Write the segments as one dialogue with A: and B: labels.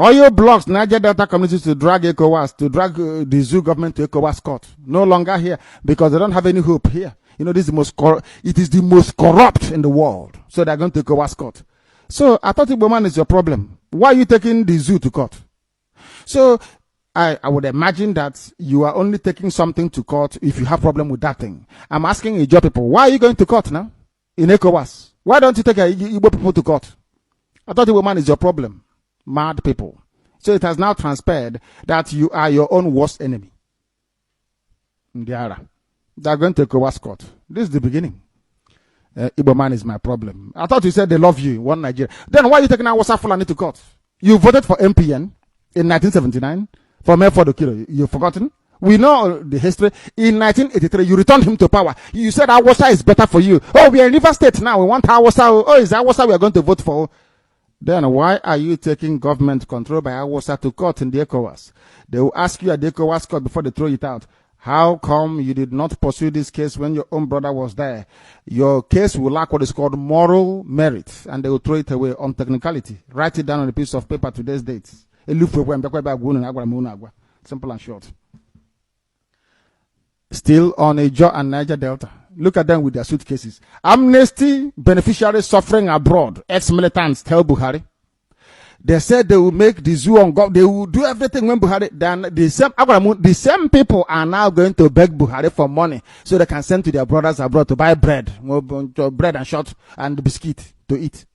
A: Oil blocks Niger Delta communities to drag ECOWAS, to drag the zoo government to ECOWAS court. No longer here because they don't have any hope here. You know, this is it is the most corrupt in the world. So they're going to ECOWAS court. So I thought Igboman is your problem. Why are you taking the zoo to court? So I would imagine that you are only taking something to court if you have problem with that thing. I'm asking Igbo people, why are you going to court now in ECOWAS? Why don't you take Igbo people to court? I thought Igboman is your problem. Mad people. So it has now transpired that you are your own worst enemy. Ndiara. They're going to ECOWAS court. This is the beginning. Igboman is my problem. I thought you said they love you in one Nigeria. Then why are you taking Hausa Fulani to court? You voted for MPN in 1979 for Mayford Okiro. You've forgotten? We know the history. In 1983, you returned him to power. You said Hausa is better for you. Oh, we are in River State now. We want Hausa. Oh, is Hausa we are going to vote for? Then why are you taking government control by Hausa to court in the ECOWAS? They will ask you at the ECOWAS court before they throw it out. How come you did not pursue this case when your own brother was there? Your case will lack what is called moral merit, and they will throw it away on technicality. Write it down on a piece of paper, today's date. Simple and short. Still on Ijaw and Niger Delta. Look at them with their suitcases. Amnesty beneficiaries suffering abroad. Ex-militants tell Buhari. They said they will make the zoo on God. They will do everything when Buhari. Then the same people are now going to beg Buhari for money so they can send to their brothers abroad to buy bread and shot and biscuit to eat.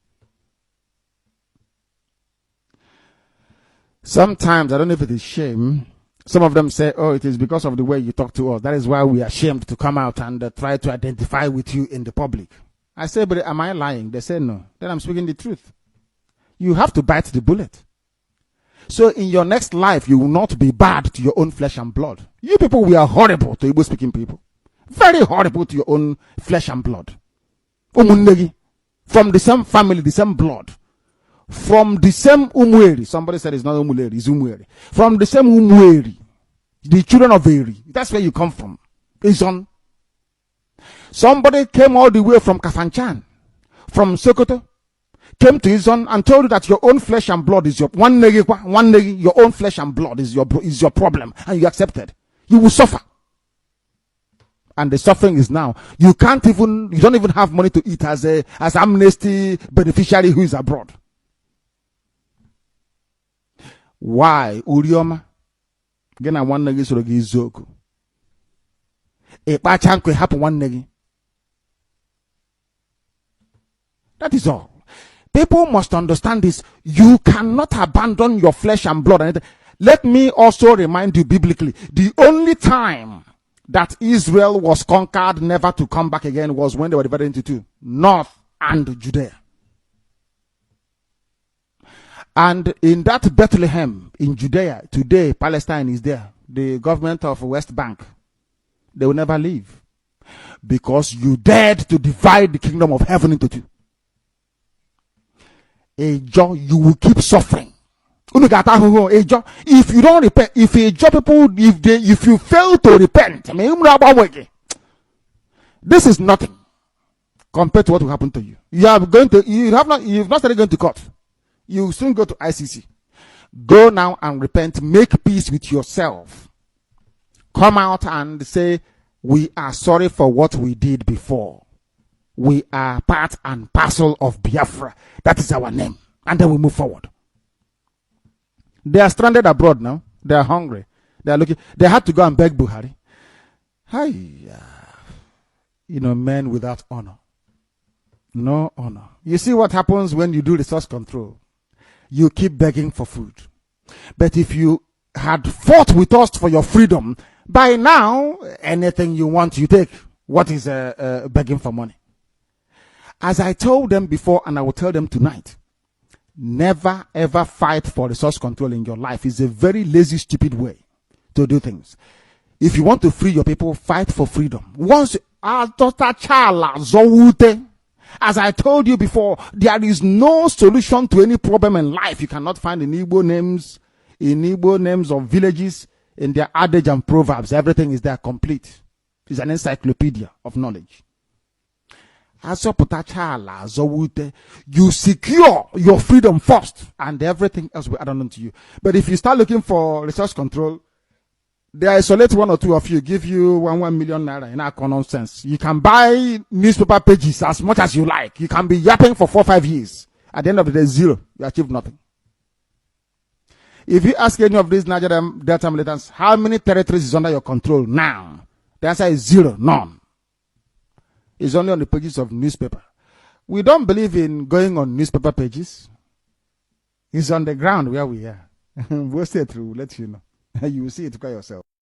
A: Sometimes I don't know if it is shame. Some of them say, oh, it is because of the way you talk to us. That is why we are ashamed to come out and try to identify with you in the public. I say, but am I lying? They say no. Then I'm speaking the truth. You have to bite the bullet. So in your next life, you will not be bad to your own flesh and blood. You people, we are horrible to Igbo speaking people. Very horrible to your own flesh and blood. From the same family, the same blood. From the same Umweri. Somebody said it's not Umweri, it's Umweri. From the same Umweri. The children of Eri. That's where you come from. Izon. Somebody came all the way from Kafanchan, from Sokoto, came to Izon and told you that your own flesh and blood is your your own flesh and blood is your problem, and you accepted. You will suffer. And the suffering is now. You don't even have money to eat as amnesty beneficiary who is abroad. Why? Urioma. Gena one negi sorogi zoku. E pachanko happen one negi. That is all. People must understand this. You cannot abandon your flesh and blood. Let me also remind you biblically, the only time that Israel was conquered never to come back again was when they were divided into two, North and Judea. And in that Bethlehem in Judea, today Palestine is there. The government of West Bank, they will never leave. Because you dared to divide the kingdom of heaven into two. You will keep suffering. If you don't repent, if you fail to repent, this is nothing compared to what will happen to you. You've not started going to court. You soon go to ICC. Go now and repent. Make peace with yourself. Come out and say, we are sorry for what we did before. We are part and parcel of Biafra. That is our name. And then we move forward. They are stranded abroad now. They are hungry. They are looking. They had to go and beg Buhari. Men without honor. No honor. You see what happens when you do resource control? You keep begging for food. But if you had fought with us for your freedom, by now, anything you want, you take. What is begging for money? As I told them before, and I will tell them tonight, never ever fight for resource control in your life. It's a very lazy, stupid way to do things. If you want to free your people, fight for freedom. Once, as I told you before, there is no solution to any problem in life you cannot find in Igbo names of villages, in their adage and proverbs. Everything is there complete. It's an encyclopedia of knowledge. You secure your freedom first, and everything else will add on to you. But if you start looking for resource control, they isolate one or two of you, give you 1 million naira in our common sense. You can buy newspaper pages as much as you like. You can be yapping for 4 or 5 years. At the end of the day, zero. You achieve nothing. If you ask any of these Niger Delta militants, how many territories is under your control now? The answer is zero, none. It's only on the pages of newspaper. We don't believe in going on newspaper pages. It's on the ground where we are. We'll stay through, we'll let you know. You will see it by yourself.